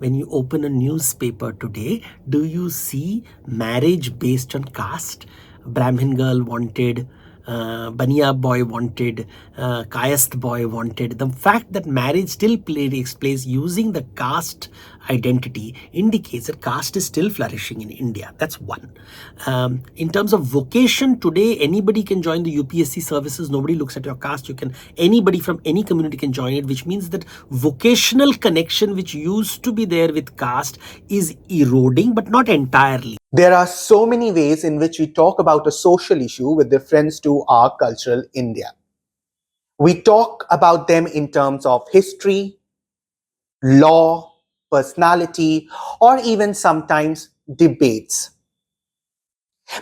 when you open a newspaper today, do you see marriage based on caste? Brahmin girl wanted, Baniya boy wanted, Caste boy wanted. The fact that marriage still takes place using the caste identity indicates that caste is still flourishing in India. That's one. In terms of vocation, today anybody can join the UPSC services. Nobody looks at your caste. Anybody from any community can join it, which means that vocational connection, which used to be there with caste, is eroding, but not entirely. There are so many ways in which we talk about a social issue with reference to our cultural India. We talk about them in terms of history, law, personality, or even sometimes debates.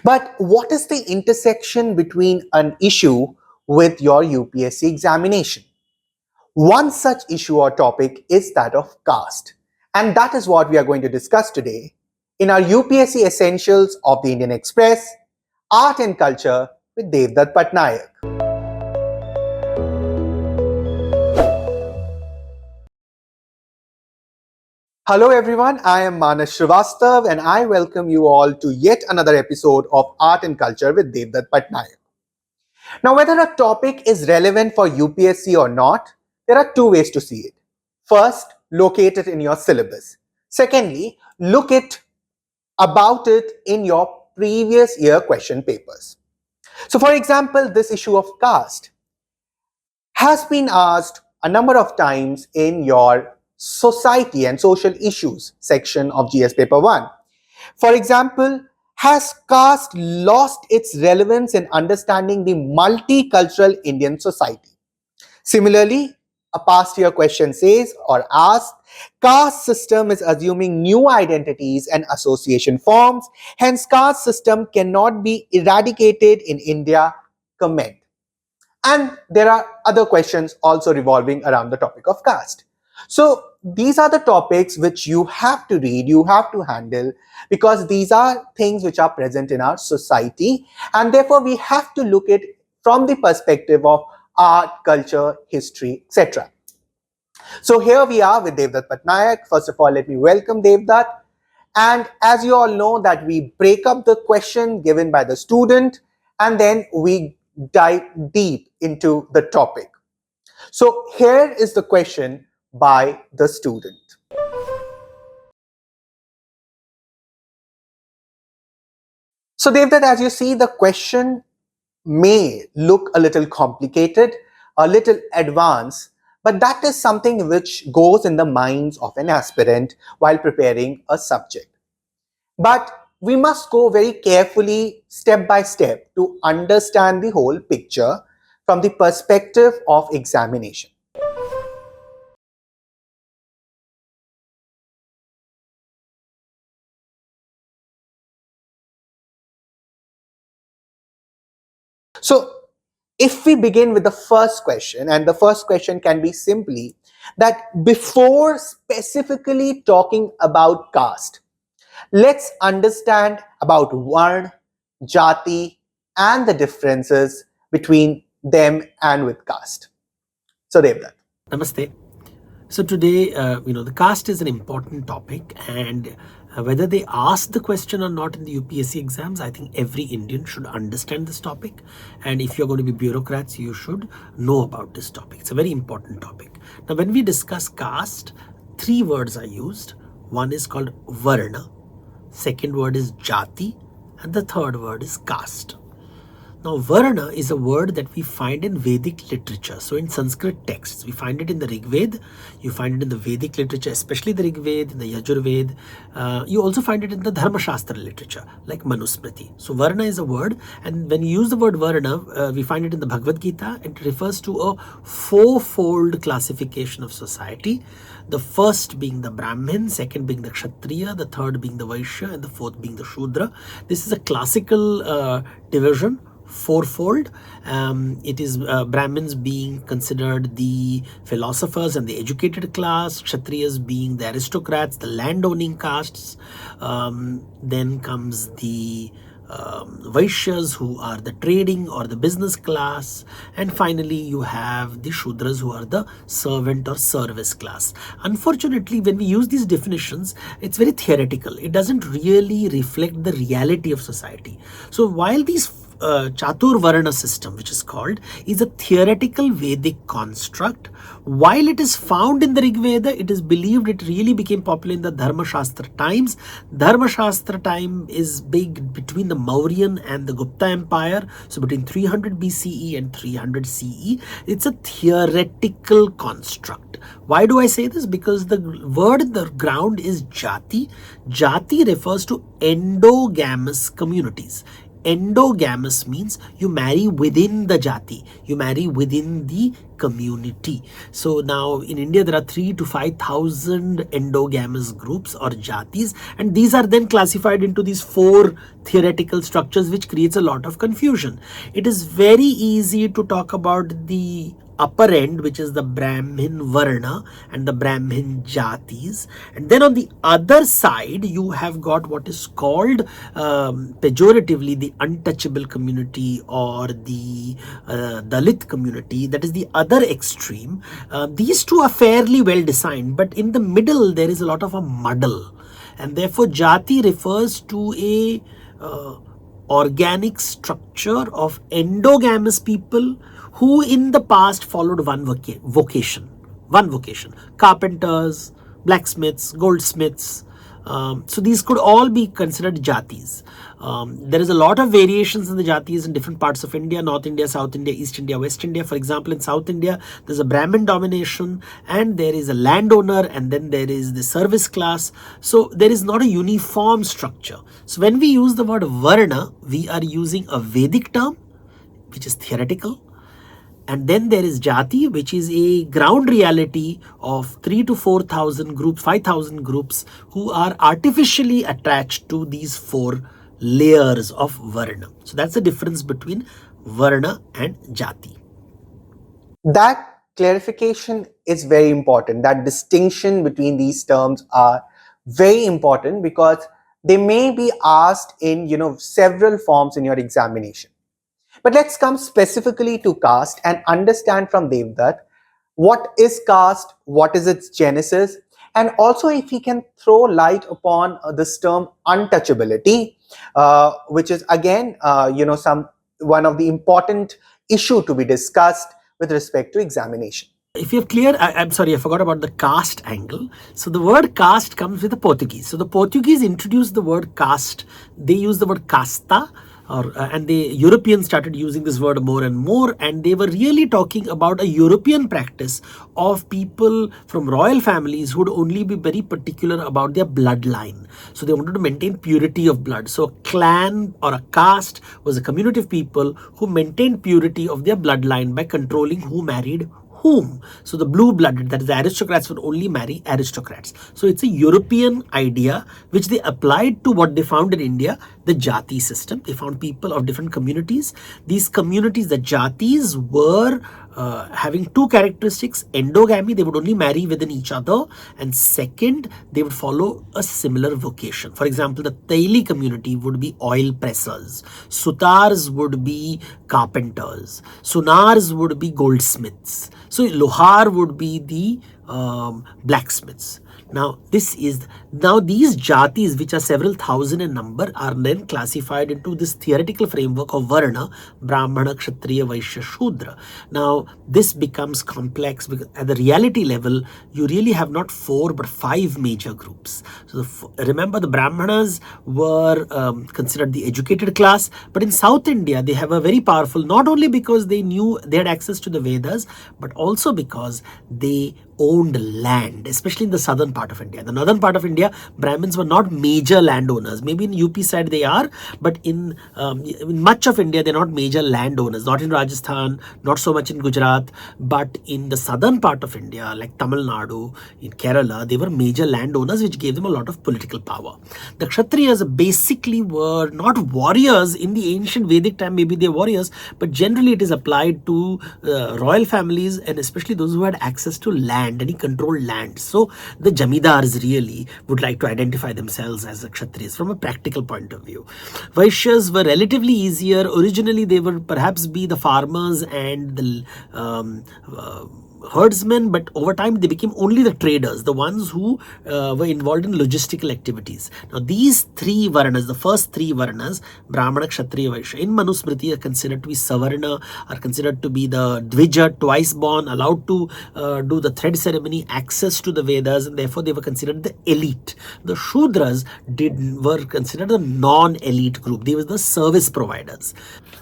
But what is the intersection between an issue with your UPSC examination? One such issue or topic is that of caste. And that is what we are going to discuss today in our UPSC Essentials of the Indian Express, Art and Culture with Devdutt Pattanaik. Hello everyone, I am Manas Srivastava and I welcome you all to yet another episode of Art and Culture with Devdutt Pattanaik. Now, whether a topic is relevant for UPSC or not, there are two ways to see it. First, locate it in your syllabus. Secondly, look about it in your previous year question papers. So, for example, this issue of caste has been asked a number of times in your society and social issues section of GS paper 1. For example, has caste lost its relevance in understanding the multicultural Indian society? Similarly, a past year question says or asks, caste system is assuming new identities and association forms, hence caste system cannot be eradicated in India, comment. And there are other questions also revolving around the topic of caste. So these are the topics which you have to read, you have to handle, because these are things which are present in our society, and therefore we have to look at it from the perspective of art, culture, history, etc. So here we are with Devdutt Pattanaik. First of all, let me welcome Devdutt. And as you all know that we break up the question given by the student and then we dive deep into the topic. So here is the question by the student. So Devdutt, as you see, the question may look a little complicated, a little advanced, but that is something which goes in the minds of an aspirant while preparing a subject. But we must go very carefully, step by step, to understand the whole picture from the perspective of examination. So if we begin with the first question, and the first question can be simply that before specifically talking about caste, let's understand about Varn, Jati, and the differences between them and with caste. So Devdutt. Namaste. So today, the caste is an important topic, and whether they ask the question or not in the UPSC exams, I think every Indian should understand this topic. And if you're going to be bureaucrats, you should know about this topic. It's a very important topic. Now, when we discuss caste, three words are used. One is called Varna, second word is Jati, and the third word is caste. Now, Varna is a word that we find in Vedic literature. So in Sanskrit texts, we find it in the Rig Veda, you find it in the Vedic literature, especially the Rig Veda, in the Yajurveda. You also find it in the Dharma Shastra literature, like Manusmriti. So Varna is a word, and when you use the word Varna, we find it in the Bhagavad Gita. It refers to a fourfold classification of society. The first being the Brahmin, second being the Kshatriya, the third being the Vaishya, and the fourth being the Shudra. This is a classical division, fourfold. It is Brahmins being considered the philosophers and the educated class, Kshatriyas being the aristocrats, the landowning castes. Then comes the Vaishyas, who are the trading or the business class, and finally you have the Shudras, who are the servant or service class. Unfortunately, when we use these definitions, it's very theoretical. It doesn't really reflect the reality of society. So while these Chatur Varna system, which is called, is a theoretical Vedic construct. While it is found in the Rig Veda, it is believed it really became popular in the Dharma Shastra times. Dharma Shastra time is big between the Mauryan and the Gupta Empire, so between 300 BCE and 300 CE. It's a theoretical construct. Why do I say this? Because the word in the ground is Jati. Jati refers to endogamous communities. Endogamous means you marry within the jati, you marry within the community. So now in India there are 3 to 5,000 endogamous groups or jatis, and these are then classified into these 4 theoretical structures, which creates a lot of confusion. It is very easy to talk about the upper end, which is the Brahmin Varna and the Brahmin Jatis, and then on the other side you have got what is called pejoratively the untouchable community or the Dalit community, that is the other extreme. These two are fairly well designed, but in the middle there is a lot of a muddle, and therefore Jati refers to a organic structure of endogamous people who in the past followed one vocation, carpenters, blacksmiths, goldsmiths. So these could all be considered jatis. There is a lot of variations in the jatis in different parts of India: North India, South India, East India, West India. For example, in South India, there's a Brahmin domination, and there is a landowner, and then there is the service class. So there is not a uniform structure. So when we use the word Varna, we are using a Vedic term, which is theoretical. And then there is Jati, which is a ground reality of 3 to 4,000 groups, 5,000 groups who are artificially attached to these 4 layers of Varna. So that's the difference between Varna and Jati. That clarification is very important. That distinction between these terms are very important because they may be asked in several forms in your examination. But let's come specifically to caste and understand from Devdutt what is caste, what is its genesis, and also if he can throw light upon this term untouchability, which is again one of the important issue to be discussed with respect to examination. If you're clear, I'm sorry, I forgot about the caste angle. So the word caste comes with the Portuguese. So the Portuguese introduced the word caste. They used the word casta, and the Europeans started using this word more and more, and they were really talking about a European practice of people from royal families who would only be very particular about their bloodline. So they wanted to maintain purity of blood. So a clan or a caste was a community of people who maintained purity of their bloodline by controlling who married whom. So the blue-blooded, that is the aristocrats, would only marry aristocrats. So it's a European idea which they applied to what they found in India, the Jati system. They found people of different communities. These communities, the Jatis, were having 2 characteristics: endogamy, they would only marry within each other, and second, they would follow a similar vocation. For example, the Taili community would be oil pressers, Sutars would be carpenters, Sunars would be goldsmiths, so Lohar would be the blacksmiths. Now these jatis, which are several thousand in number, are then classified into this theoretical framework of Varna: Brahmana, Kshatriya, Vaishya, Shudra. Now this becomes complex because at the reality level you really have not 4 but 5 major groups. So remember, the Brahmanas were considered the educated class, but in South India they have a very powerful, not only because they had access to the Vedas, but also because they owned land, especially in the southern part of India. The northern part of India, Brahmins were not major landowners. Maybe in UP side they are, but in much of India they're not major landowners. Not in Rajasthan, not so much in Gujarat, but in the southern part of India, like Tamil Nadu, in Kerala, they were major landowners, which gave them a lot of political power. The Kshatriyas basically were not warriors in the ancient Vedic time. Maybe they're warriors, but generally it is applied to royal families, and especially those who had access to land. land, and he controlled land. So the jamidars really would like to identify themselves as the Kshatriyas from a practical point of view. Vaishyas were relatively easier. Originally, they would perhaps be the farmers and the herdsmen, but over time they became only the traders, the ones who were involved in logistical activities. Now these three varnas, the first three varnas, Brahmana, Kshatriya, Vaishya, in Manusmriti are considered to be Savarna, are considered to be the Dvija, twice born, allowed to do the thread ceremony, access to the Vedas, and therefore they were considered the elite. The Shudras were considered a non-elite group. They were the service providers.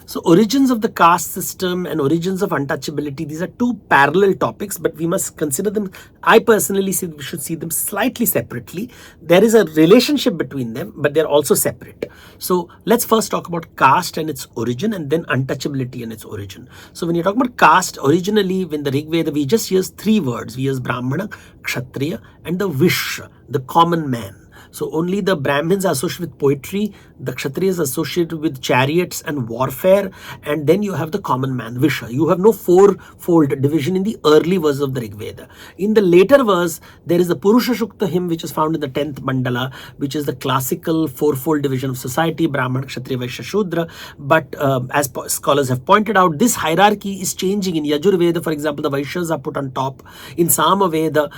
So origins of the caste system and origins of untouchability, these are two parallel topics, but we must consider them. I personally see we should see them slightly separately. There is a relationship between them, but they're also separate. So let's first talk about caste and its origin, and then untouchability and its origin. So when you talk about caste, originally in the Rig Veda, we just use three words. We use Brahmana, Kshatriya, and the Vishya, the common man. So only the Brahmins are associated with poetry, the Kshatriyas are associated with chariots and warfare, and then you have the common man, Vishya. You have no four-fold division in the early verse of the Rig Veda. In the later verse, there is the Purusha Shukta hymn, which is found in the 10th Mandala, which is the classical four-fold division of society, Brahman, Kshatriya, Vaishya, Shudra. But as scholars have pointed out, this hierarchy is changing. In Yajur Veda, for example, the Vaishyas are put on top. In Sama Veda,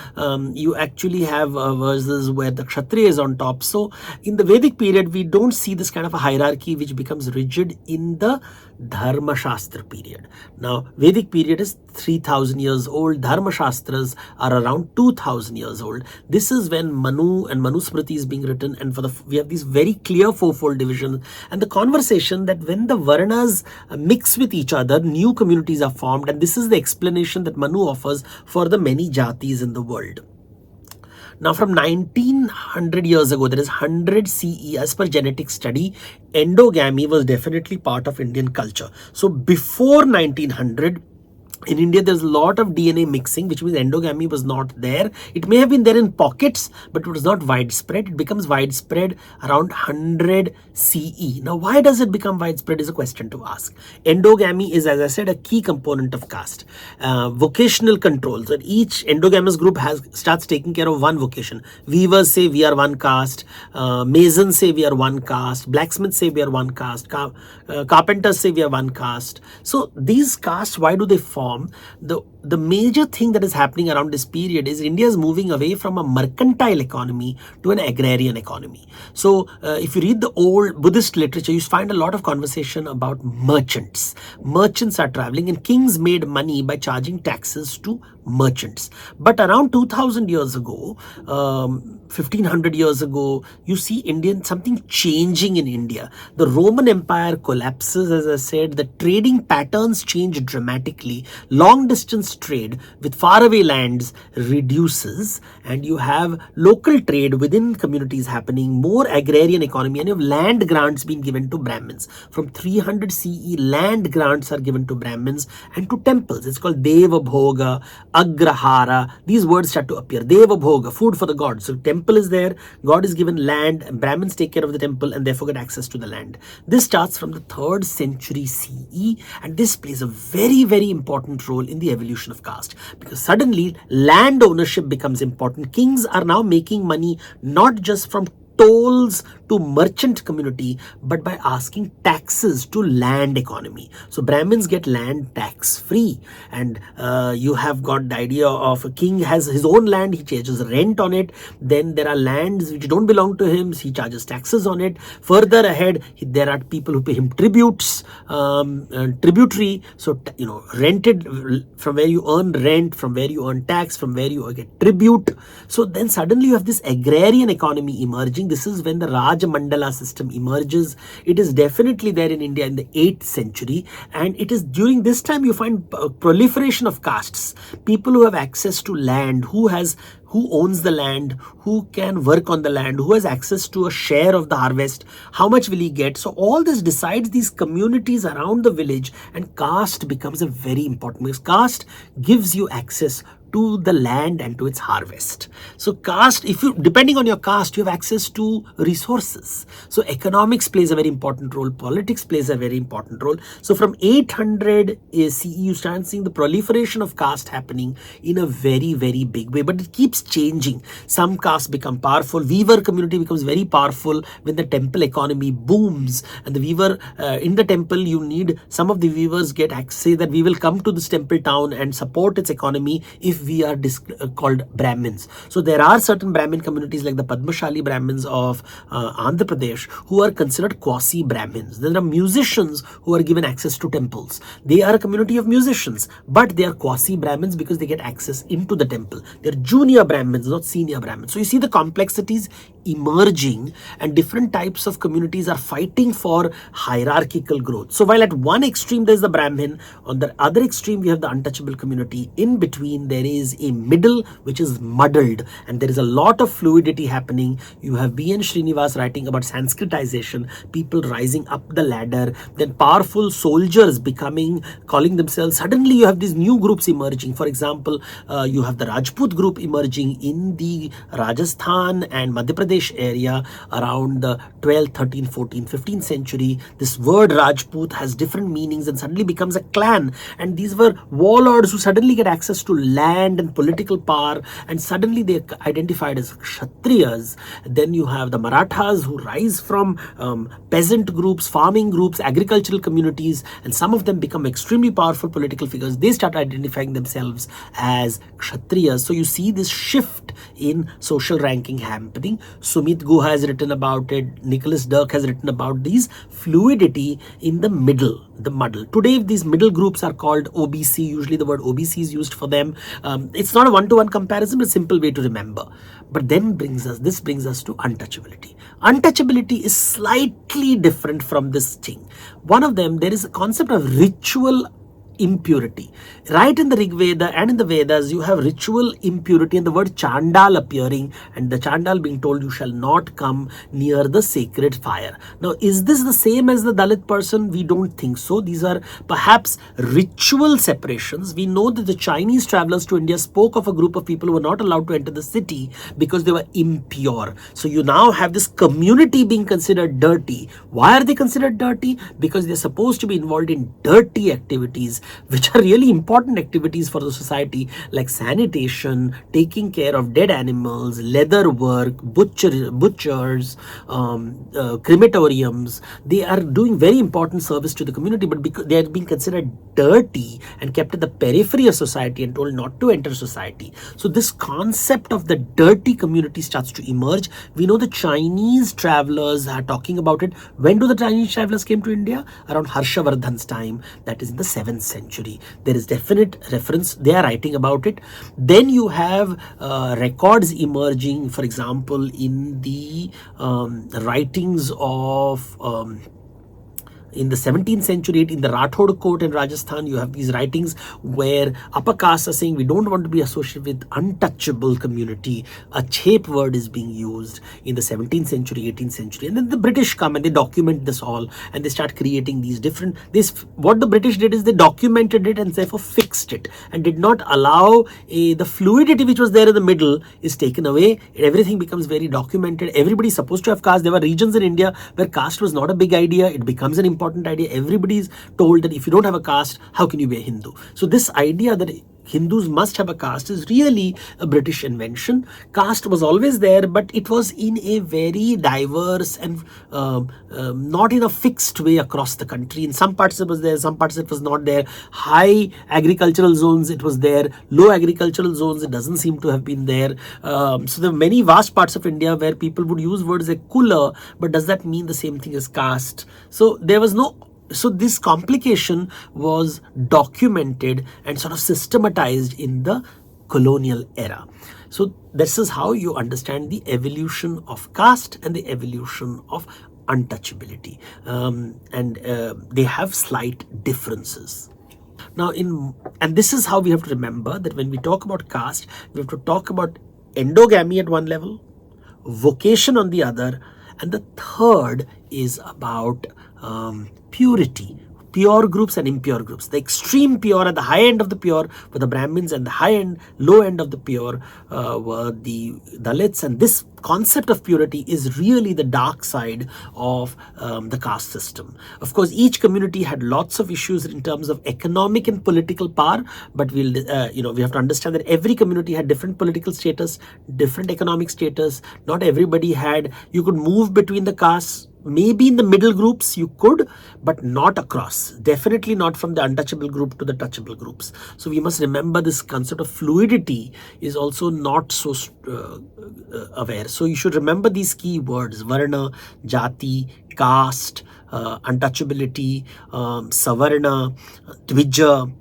you actually have verses where the Kshatriya is on top. So in the Vedic period, we don't see this kind of a hierarchy which becomes rigid in the Dharma Shastra period. Now, Vedic period is 3000 years old. Dharma Shastras are around 2000 years old. This is when Manu and Manusmriti is being written, and we have these very clear fourfold divisions, and the conversation that when the Varnas mix with each other, new communities are formed, and this is the explanation that Manu offers for the many jatis in the world. Now, from 1900 years ago, that is 100 CE, as per genetic study, endogamy was definitely part of Indian culture. So before 1900, in India, there's a lot of DNA mixing, which means endogamy was not there. It may have been there in pockets, but it was not widespread. It becomes widespread around 100 CE. Now, why does it become widespread is a question to ask. Endogamy is, as I said, a key component of caste. Vocational controls. That each endogamous group starts taking care of one vocation. Weavers say we are one caste. Masons say we are one caste. Blacksmiths say we are one caste. Carpenters say we are one caste. So these castes, why do they form? The major thing that is happening around this period is India is moving away from a mercantile economy to an agrarian economy. So if you read the old Buddhist literature, you find a lot of conversation about merchants. Merchants are traveling, and kings made money by charging taxes to merchants. But around 2000 years ago, 1500 years ago, you see something changing in India. The Roman Empire collapses, as I said, the trading patterns change dramatically. Long distance trade with faraway lands reduces, and you have local trade within communities happening, more agrarian economy, and you have land grants being given to Brahmins. From 300 CE, land grants are given to Brahmins and to temples. It's called Deva Bhoga, Agrahara. These words start to appear. Deva Bhoga, food for the gods. So temple is there, God is given land, and Brahmins take care of the temple and therefore get access to the land. This starts from the 3rd century CE, and this plays a very, very important role in the evolution of caste, because suddenly land ownership becomes important. Kings are now making money not just from tolls to merchant community, but by asking taxes to land economy. So Brahmins get land tax free, and you have got the idea of a king has his own land, he charges rent on it. Then there are lands which don't belong to him, he charges taxes on it. Further ahead, there are people who pay him tributes, tributary. So rented, from where you earn rent, from where you earn tax, from where you get tribute. So then suddenly you have this agrarian economy emerging. This is when the Raj Mandala system emerges. It is definitely there in India in the 8th century, and it is during this time you find proliferation of castes. People who have access to land, who owns the land, who can work on the land, who has access to a share of the harvest, how much will he get? So all this decides these communities around the village, and caste becomes a very important, because caste gives you access to the land and to its harvest. So caste, if you, depending on your caste, you have access to resources. So economics plays a very important role, politics plays a very important role. So from 800 CE, you start seeing the proliferation of caste happening in a very, very big way, but it keeps changing. Some castes become powerful. Weaver community becomes very powerful when the temple economy booms, and the weaver in the temple, you need some of the weavers get say that we will come to this temple town and support its economy if we are called Brahmins. So there are certain Brahmin communities like the Padmashali Brahmins of Andhra Pradesh who are considered quasi-Brahmins. There are musicians who are given access to temples. They are a community of musicians, but they are quasi-Brahmins because they get access into the temple. They're junior Brahmins, not senior Brahmins. So you see the complexities emerging, and different types of communities are fighting for hierarchical growth. So while at one extreme there's the Brahmin, on the other extreme we have the untouchable community. In between there is a middle which is muddled, and there is a lot of fluidity happening. You have B.N. Srinivas writing about Sanskritization, people rising up the ladder, then powerful soldiers calling themselves. Suddenly you have these new groups emerging. For example, you have the Rajput group emerging in the Rajasthan and Madhya Pradesh area around the 12th, 13th, 14th, 15th century. This word Rajput has different meanings and suddenly becomes a clan, and these were warlords who suddenly get access to land and political power, and suddenly they are identified as Kshatriyas. Then you have the Marathas who rise from peasant groups, farming groups, agricultural communities, and some of them become extremely powerful political figures. They start identifying themselves as Kshatriyas. So you see this shift in social ranking happening. Sumit Guha has written about it. Nicholas Dirk has written about these fluidity in the middle, the muddle. Today, these middle groups are called OBC. Usually the word OBC is used for them. It's not a one-to-one comparison, but a simple way to remember. But then this brings us to untouchability. Untouchability is slightly different from this thing. One of them, there is a concept of ritual impurity. Right in the Rig Veda and in the Vedas, you have ritual impurity and the word Chandal appearing, and the Chandal being told you shall not come near the sacred fire. Now, is this the same as the Dalit person? We don't think so. These are perhaps ritual separations. We know that the Chinese travelers to India spoke of a group of people who were not allowed to enter the city because they were impure. So you now have this community being considered dirty. Why are they considered dirty? Because they're supposed to be involved in dirty activities, which are really important activities for the society, like sanitation, taking care of dead animals, leather work, butchers, crematoriums. They are doing very important service to the community, but because they are being considered dirty and kept at the periphery of society and told not to enter society. So this concept of the dirty community starts to emerge. We know the Chinese travelers are talking about it. When do the Chinese travelers came to India? Around Harshavardhan's time, that is in the 7th century. There is definite reference. They are writing about it. Then you have records emerging, for example, in the writings of in the 17th century, in the Rathod court in Rajasthan, you have these writings where upper castes are saying we don't want to be associated with untouchable community. A Chep word is being used in the 17th century, 18th century. And then the British come and they document this all, and they start creating these different, what the British did is they documented it and therefore fixed it and did not allow the fluidity which was there in the middle is taken away. Everything becomes very documented. Everybody's supposed to have caste. There were regions in India where caste was not a big idea. It becomes an important idea. Everybody is told that if you don't have a caste, how can you be a Hindu? So this idea that Hindus must have a caste is really a British invention. Caste was always there, but it was in a very diverse and not in a fixed way across the country. In some parts it was there, some parts it was not there. High agricultural zones it was there, low agricultural zones it doesn't seem to have been there. So there are many vast parts of India where people would use words like kula, but does that mean the same thing as caste? So there was no. So this complication was documented and sort of systematized in the colonial era. So this is how you understand the evolution of caste and the evolution of untouchability. They have slight differences. Now, and this is how we have to remember that when we talk about caste, we have to talk about endogamy at one level, vocation on the other, and the third is about purity. pure groups and impure groups. The extreme pure at the high end of the pure were the Brahmins, and the low end of the pure were the Dalits. And this concept of purity is really the dark side of the caste system. Of course, each community had lots of issues in terms of economic and political power, but we have to understand that every community had different political status, different economic status. Not everybody had. You could move between the castes. Maybe in the middle groups you could, but not across. Definitely not from the untouchable group to the touchable groups. So we must remember this concept of fluidity is also not so aware. So you should remember these key words: Varna, Jati, caste, untouchability, Savarna, Dvija.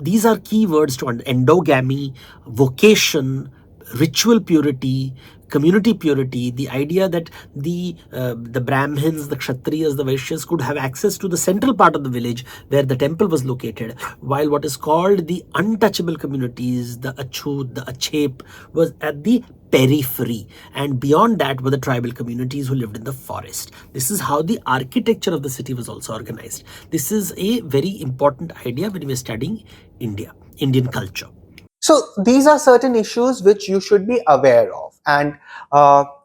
These are key words to endogamy, vocation, ritual purity, community purity, the idea that the Brahmins, the Kshatriyas, the Vaishyas could have access to the central part of the village where the temple was located, while what is called the untouchable communities, the Achut, the Achep, was at the periphery, and beyond that were the tribal communities who lived in the forest. This is how the architecture of the city was also organized. This is a very important idea when we are studying Indian culture. So these are certain issues which you should be aware of, and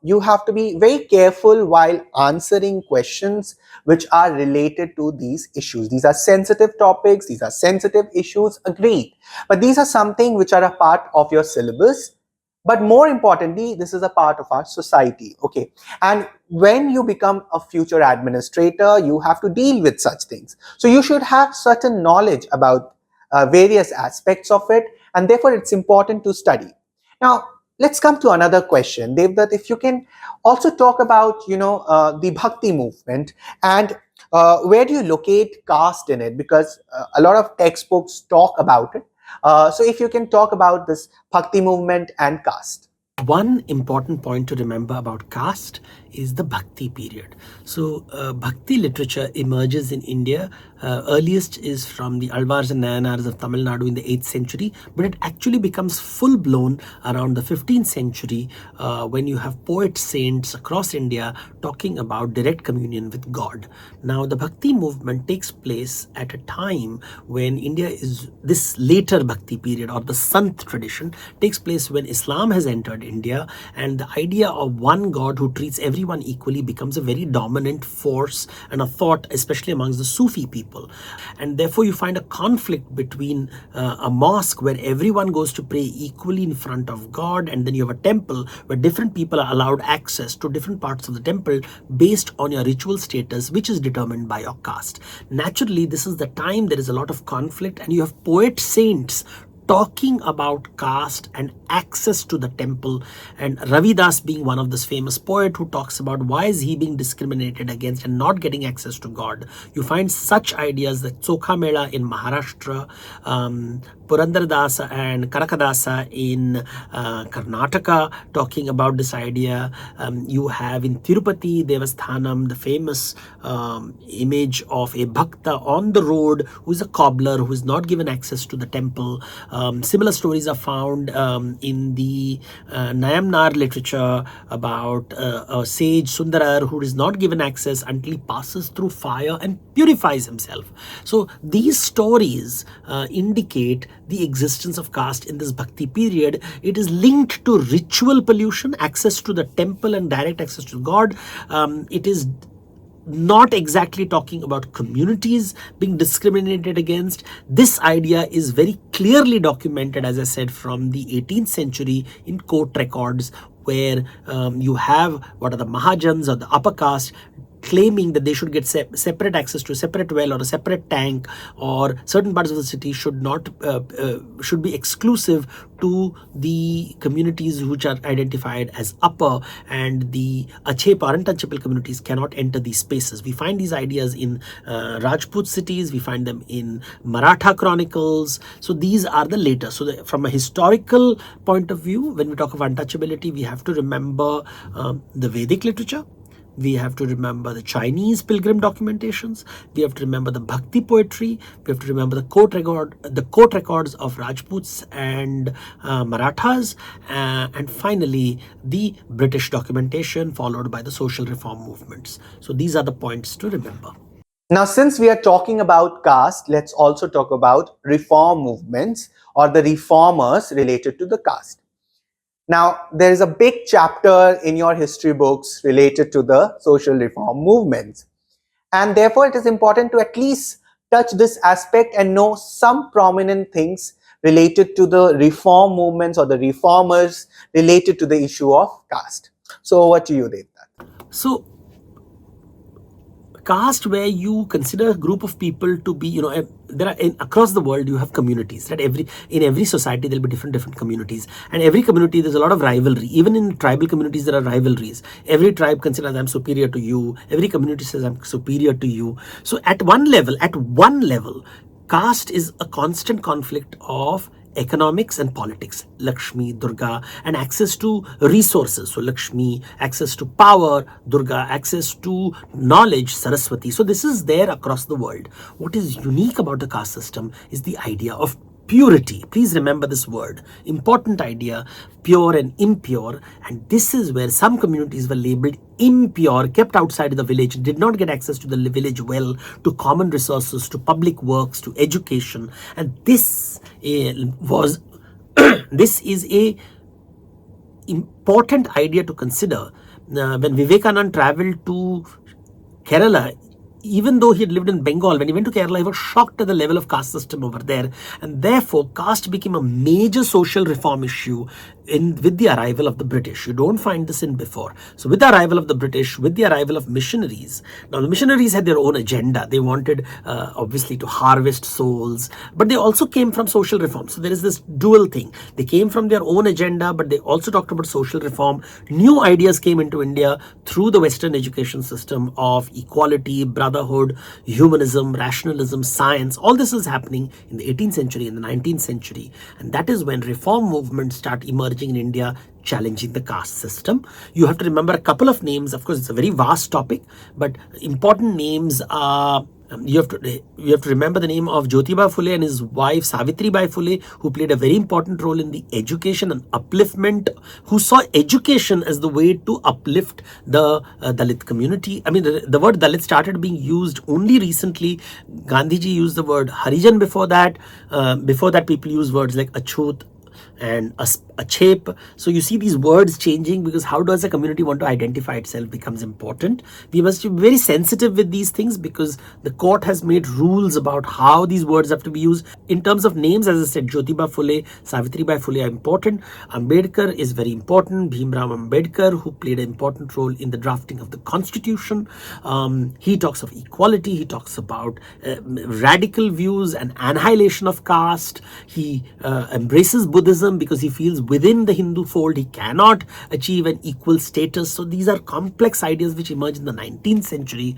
you have to be very careful while answering questions which are related to these issues. These are sensitive topics, these are sensitive issues, agreed. But these are something which are a part of your syllabus. But more importantly, this is a part of our society, okay? And when you become a future administrator, you have to deal with such things. So you should have certain knowledge about various aspects of it, and therefore it's important to study. Now, let's come to another question, Devdutt. If you can also talk about, the Bhakti movement, and where do you locate caste in it? Because a lot of textbooks talk about it. So if you can talk about this Bhakti movement and caste. One important point to remember about caste is the Bhakti period. So Bhakti literature emerges in India. Earliest is from the Alvars and Nayanars of Tamil Nadu in the 8th century, but it actually becomes full-blown around the 15th century when you have poet saints across India talking about direct communion with God. Now, the Bhakti movement takes place at a time when India is, this later Bhakti period or the Sant tradition takes place when Islam has entered India, and the idea of one God who treats everyone equally becomes a very dominant force and a thought, especially amongst the Sufi people. And therefore you find a conflict between a mosque where everyone goes to pray equally in front of God, and then you have a temple where different people are allowed access to different parts of the temple based on your ritual status, which is determined by your caste. Naturally, this is the time there is a lot of conflict, and you have poet saints talking about caste and access to the temple, and Ravi Das being one of this famous poet who talks about why is he being discriminated against and not getting access to God. You find such ideas that Chokha Mela in Maharashtra, Purandaradasa and Karakadasa in Karnataka talking about this idea. You have in Tirupati Devasthanam the famous image of a bhakta on the road who is a cobbler who is not given access to the temple. Similar stories are found in the Nayamnar literature about a sage Sundarar who is not given access until he passes through fire and purifies himself. So these stories indicate the existence of caste in this Bhakti period. It is linked to ritual pollution, access to the temple and direct access to God. It is not exactly talking about communities being discriminated against. This idea is very clearly documented, as I said, from the 18th century in court records, where you have what are the Mahajans or the upper caste claiming that they should get separate access to a separate well or a separate tank, or certain parts of the city should not should be exclusive to the communities which are identified as upper, and the Achep or untouchable communities cannot enter these spaces. We find these ideas in Rajput cities, we find them in Maratha chronicles. So these are the later. So from a historical point of view, when we talk of untouchability, we have to remember the Vedic literature. We have to remember the Chinese pilgrim documentations. We have to remember the Bhakti poetry. We have to remember the court records of Rajputs and Marathas, and finally the British documentation, followed by the social reform movements. So these are the points to remember. Now, since we are talking about caste, let's also talk about reform movements or the reformers related to the caste. Now, there is a big chapter in your history books related to the social reform movements. And therefore, it is important to at least touch this aspect and know some prominent things related to the reform movements or the reformers related to the issue of caste. So, over to you, Devdutt. So caste, where you consider a group of people to be, there are across the world you have communities, right? In every society there'll be different communities, and every community there's a lot of rivalry. Even in tribal communities there are rivalries. Every tribe considers I'm superior to you, every community says I'm superior to you. So at one level, caste is a constant conflict of economics and politics, Lakshmi, Durga, and access to resources. So Lakshmi, access to power, Durga, access to knowledge, Saraswati. So this is there across the world. What is unique about the caste system is the idea of purity. Please remember this word, important idea, pure and impure. And this is where some communities were labeled impure, kept outside the village, did not get access to the village well, to common resources, to public works, to education. And this was this is a important idea to consider. When Vivekananda traveled to Kerala, even though he had lived in Bengal, when he went to Kerala, he was shocked at the level of caste system over there. And therefore, caste became a major social reform issue with the arrival of the British. You don't find this in before. So with the arrival of the British, with the arrival of missionaries, now the missionaries had their own agenda. They wanted, obviously, to harvest souls, but they also came from social reform. So there is this dual thing. They came from their own agenda, but they also talked about social reform. New ideas came into India through the Western education system of equality, brotherhood, humanism, rationalism, science. All this is happening in the 18th century, in the 19th century. And that is when reform movements start emerging in India, challenging the caste system. You have to remember a couple of names. Of course, it's a very vast topic, but important names are, you have to remember the name of Jyotiba Phule and his wife Savitribai Phule, who played a very important role in the education and upliftment, who saw education as the way to uplift the Dalit community. I mean, the word Dalit started being used only recently. Gandhiji used the word Harijan before that. Before that, people used words like Achut and a chap. So you see these words changing, because how does a community want to identify itself becomes important. We must be very sensitive with these things, because the court has made rules about how these words have to be used. In terms of names, as I said, Jyotiba Phule, Savitribai Phule are important. Ambedkar is very important. Bhimrao Ambedkar, who played an important role in the drafting of the constitution. He talks of equality. He talks about radical views and annihilation of caste. He embraces Buddhism because he feels within the Hindu fold he cannot achieve an equal status. So these are complex ideas which emerge in the 19th century.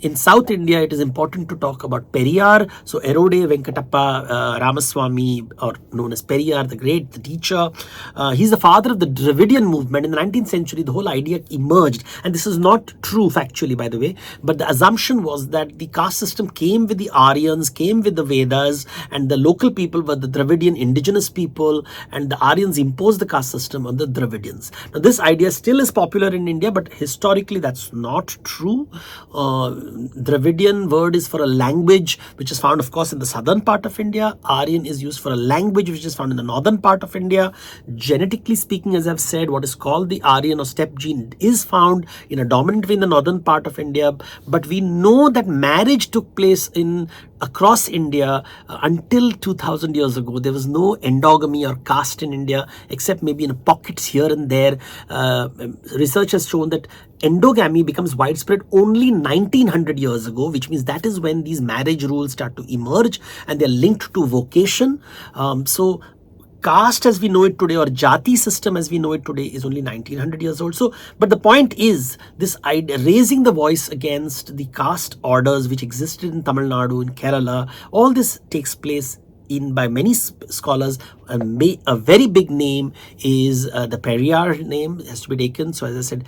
In South India, it is important to talk about Periyar. So Erode Venkatappa Ramaswamy, or known as Periyar the Great, the teacher. He's the father of the Dravidian movement. In the 19th century, the whole idea emerged. And this is not true factually, by the way. But the assumption was that the caste system came with the Aryans, came with the Vedas, and the local people were the Dravidian indigenous people, and the Aryans imposed the caste system on the Dravidians. Now, this idea still is popular in India, but historically that's not true. Dravidian word is for a language which is found, of course, in the southern part of India. Aryan is used for a language which is found in the northern part of India. Genetically speaking, as I've said, what is called the Aryan or steppe gene is found in a dominant way in the northern part of India. But we know that marriage took place across India until 2000 years ago. There was no endogamy or caste in India, except maybe in pockets here and there. Research has shown that endogamy becomes widespread only 1900 years ago, which means that is when these marriage rules start to emerge, and they're linked to vocation. So caste as we know it today, or jati system as we know it today, is only 1900 years old. So, but the point is, this idea, raising the voice against the caste orders which existed in Tamil Nadu, in Kerala, all this takes place by many scholars. A very big name is the Periyar name has to be taken. So as I said,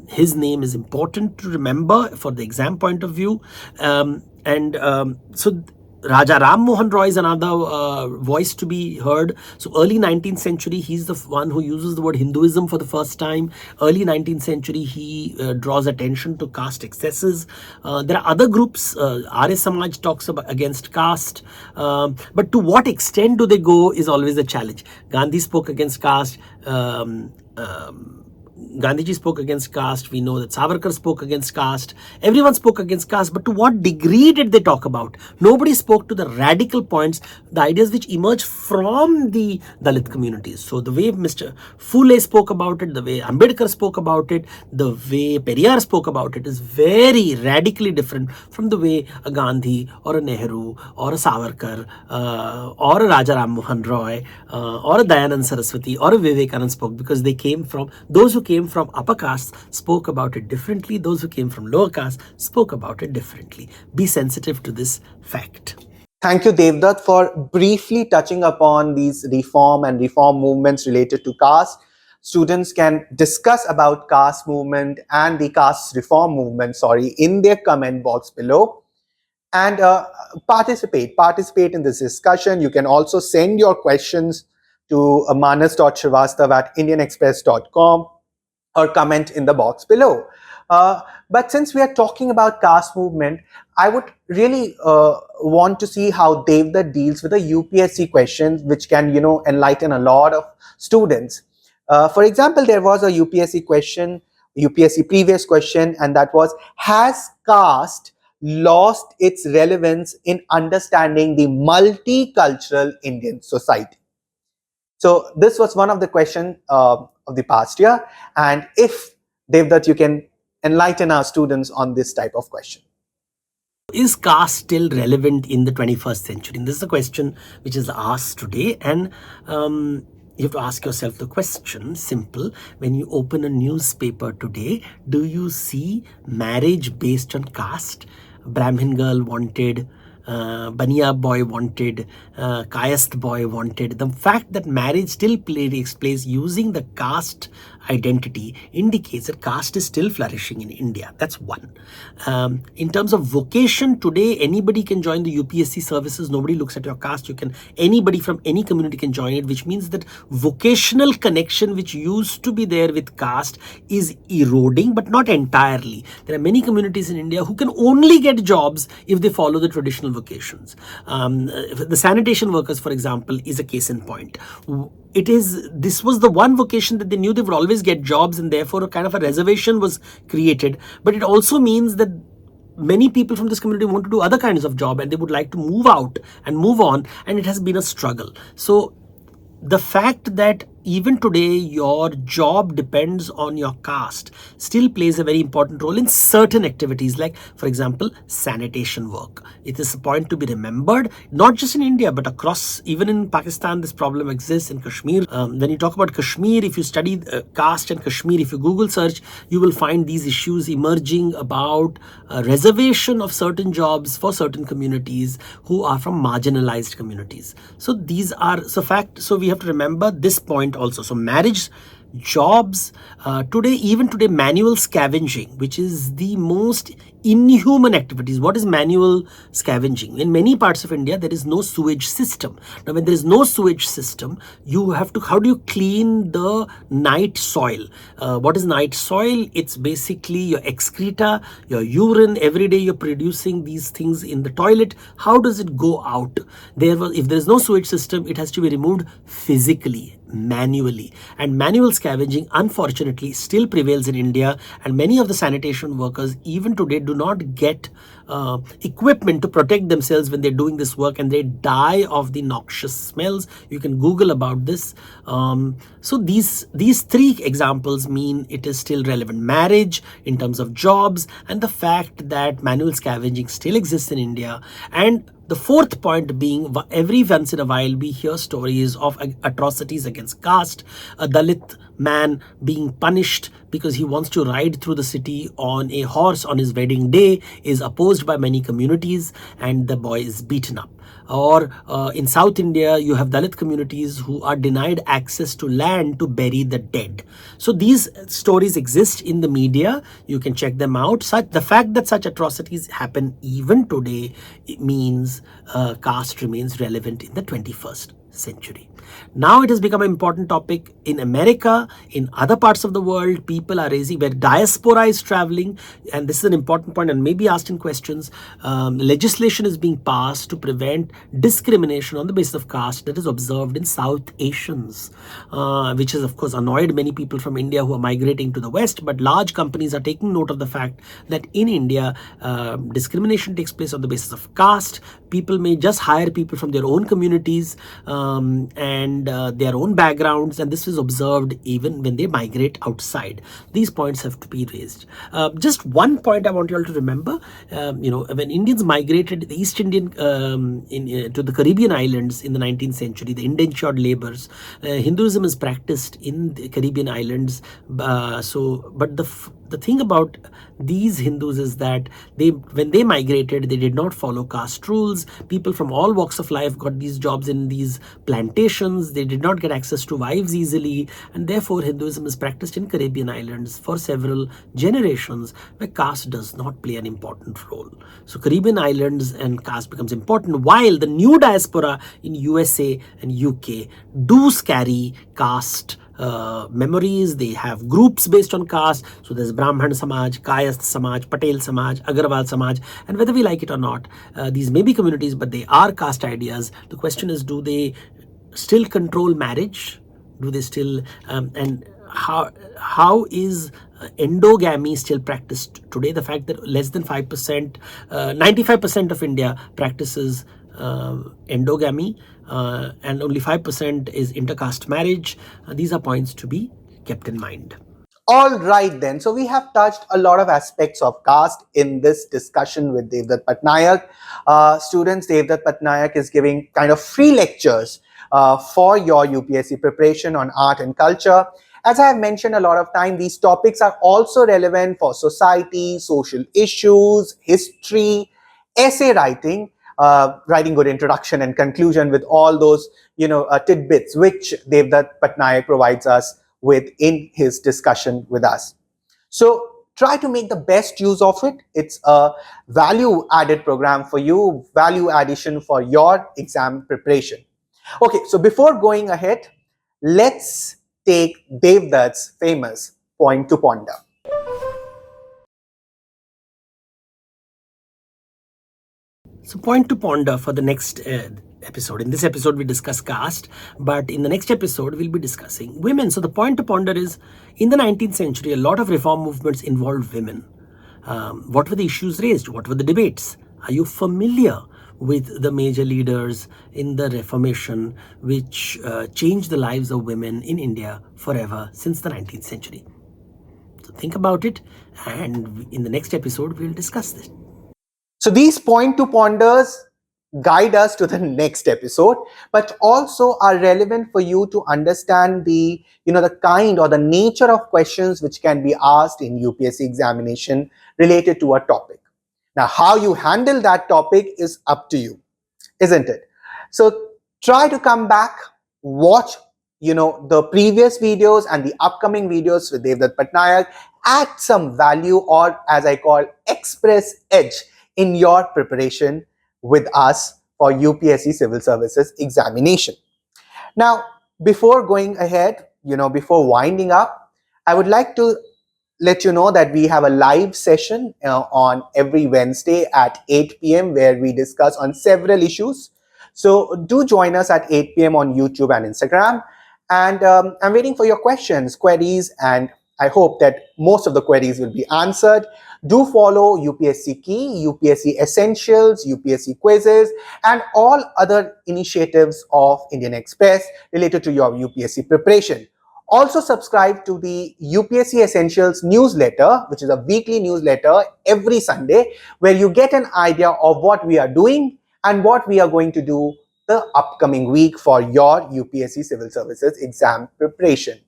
his name is important to remember for the exam point of view. So Raja Ram Mohan Roy is another voice to be heard. So early 19th century, he's the one who uses the word Hinduism for the first time. Early 19th century, he draws attention to caste excesses. There are other groups. Arya Samaj talks about against caste. But to what extent do they go is always a challenge. Gandhi spoke against caste. Gandhiji spoke against caste. We know that Savarkar spoke against caste. Everyone spoke against caste, but to what degree did they talk about? Nobody spoke to the radical points, the ideas which emerged from the Dalit communities. So the way Mr. Phule spoke about it, the way Ambedkar spoke about it, the way Periyar spoke about it is very radically different from the way a Gandhi or a Nehru or a Savarkar or a Raja Ram Mohan Roy or a Dayanand Saraswati or a Vivekanand spoke, because they came from, those who came from upper castes spoke about it differently. Those who came from lower castes spoke about it differently. Be sensitive to this fact. Thank you, Devdutt, for briefly touching upon these reform and reform movements related to caste. Students can discuss about caste movement and the caste reform movement, in their comment box below. And participate in this discussion. You can also send your questions to manas.srivastava@indianexpress.com or comment in the box below. But since we are talking about caste movement, I would really want to see how Devdutt deals with the UPSC questions, which can, enlighten a lot of students. For example, there was a UPSC previous question, and that was, has caste lost its relevance in understanding the multicultural Indian society? So this was one of the questions of the past year. And if, Devdutt, you can enlighten our students on this type of question. Is caste still relevant in the 21st century? And this is a question which is asked today. And you have to ask yourself the question, simple. When you open a newspaper today, do you see marriage based on caste? Brahmin girl wanted, Baniya boy wanted, Caste boy wanted. The fact that marriage still takes place using the caste identity indicates that caste is still flourishing in India. That's one. In terms of vocation, today anybody can join the UPSC services. Nobody looks at your caste. Anybody from any community can join it, which means that vocational connection which used to be there with caste is eroding, but not entirely. There are many communities in India who can only get jobs if they follow the traditional vocations. The sanitation workers, for example, is a case in point. This was the one vocation that they knew they would always get jobs, and therefore a kind of a reservation was created. But it also means that many people from this community want to do other kinds of job, and they would like to move out and move on, and it has been a struggle. So the fact that even today your job depends on your caste still plays a very important role in certain activities, like, for example, sanitation work. It is a point to be remembered, not just in India, but across, even in Pakistan, this problem exists in Kashmir. When you talk about Kashmir, if you study caste and Kashmir, if you Google search, you will find these issues emerging about reservation of certain jobs for certain communities who are from marginalized communities. So these are, so we have to remember this point also. So marriage, jobs, even today manual scavenging, which is the most inhuman activities. What is manual scavenging? In many parts of India there is no sewage system. Now when there is no sewage system, you have to, how do you clean the night soil? What is night soil? It's basically your excreta, your urine. Every day you're producing these things in the toilet. How does it go out? If there is no sewage system, it has to be removed physically, manually. And manual scavenging, unfortunately, still prevails in India, and many of the sanitation workers even today do not get equipment to protect themselves when they're doing this work, and they die of the noxious smells. You can Google about this. So these three examples mean it is still relevant. Marriage, in terms of jobs, and the fact that manual scavenging still exists in India. And the fourth point being, every once in a while we hear stories of atrocities against caste. A Dalit man being punished because he wants to ride through the city on a horse on his wedding day is opposed by many communities, and the boy is beaten up. Or in South India, you have Dalit communities who are denied access to land to bury the dead. So these stories exist in the media. You can check them out. The fact that such atrocities happen even today, it means caste remains relevant in the 21st century. Now it has become an important topic in America, in other parts of the world. People are raising, where diaspora is traveling, and this is an important point and may be asked in questions. Legislation is being passed to prevent discrimination on the basis of caste that is observed in South Asians, which has of course annoyed many people from India who are migrating to the West. But large companies are taking note of the fact that in India, discrimination takes place on the basis of caste. People may just hire people from their own communities and their own backgrounds, and this is observed even when they migrate outside. These points have to be raised. Just one point I want you all to remember: when Indians migrated the East Indian to the Caribbean islands in the 19th century, the indentured laborers, Hinduism is practiced in the Caribbean islands. But the thing about these Hindus is that when they migrated, they did not follow caste rules. People from all walks of life got these jobs in these plantations. They did not get access to wives easily, and therefore Hinduism is practiced in Caribbean islands for several generations, where caste does not play an important role. So Caribbean islands and caste becomes important, while the new diaspora in USA and UK do carry caste memories. They have groups based on caste. So there's Brahman Samaj, Kayast Samaj, Patel Samaj, Agarwal Samaj, and whether we like it or not, these may be communities, but they are caste ideas. The question is, do they still control marriage? Do they still and how is endogamy still practiced today? The fact that less than 5%, 95% of India practices endogamy, and only 5% is intercaste marriage. These are points to be kept in mind. All right then, so we have touched a lot of aspects of caste in this discussion with Devdutt Pattanaik. Students, Devdutt Pattanaik is giving kind of free lectures for your UPSC preparation on art and culture. As I have mentioned a lot of time, these topics are also relevant for society, social issues, history, essay writing, writing good introduction and conclusion with all those tidbits which Devdutt Pattanaik provides us with in his discussion with us. So try to make the best use of it. It's a value added program for you, value addition for your exam preparation. Okay, so before going ahead, let's take Devdutt's famous point to ponder. So point to ponder for the next episode. In this episode, we discuss caste, but in the next episode, we'll be discussing women. So the point to ponder is, in the 19th century, a lot of reform movements involved women. What were the issues raised? What were the debates? Are you familiar with the major leaders in the Reformation, which changed the lives of women in India forever since the 19th century? So think about it, and in the next episode, we'll discuss this. So these point to ponders guide us to the next episode, but also are relevant for you to understand the kind or the nature of questions which can be asked in UPSC examination related to a topic. Now, how you handle that topic is up to you, isn't it? So try to come back, watch the previous videos and the upcoming videos with Devdutt Pattanaik, add some value, or as I call, express edge in your preparation with us for UPSC Civil Services examination. Now, before going ahead, before winding up, I would like to let you know that we have a live session on every Wednesday at 8 p.m. where we discuss on several issues. So do join us at 8 p.m. on YouTube and Instagram. And I'm waiting for your questions, queries, and I hope that most of the queries will be answered. Do follow UPSC Key, UPSC Essentials, UPSC Quizzes, and all other initiatives of Indian Express related to your UPSC preparation. Also subscribe to the UPSC Essentials newsletter, which is a weekly newsletter every Sunday, where you get an idea of what we are doing and what we are going to do the upcoming week for your UPSC Civil Services exam preparation.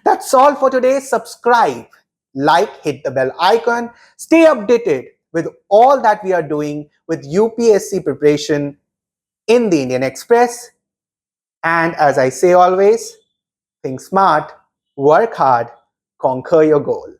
That's all for today. Subscribe, like, hit the bell icon, stay updated with all that we are doing with UPSC preparation in the Indian Express. And as I say always, think smart, work hard, conquer your goal.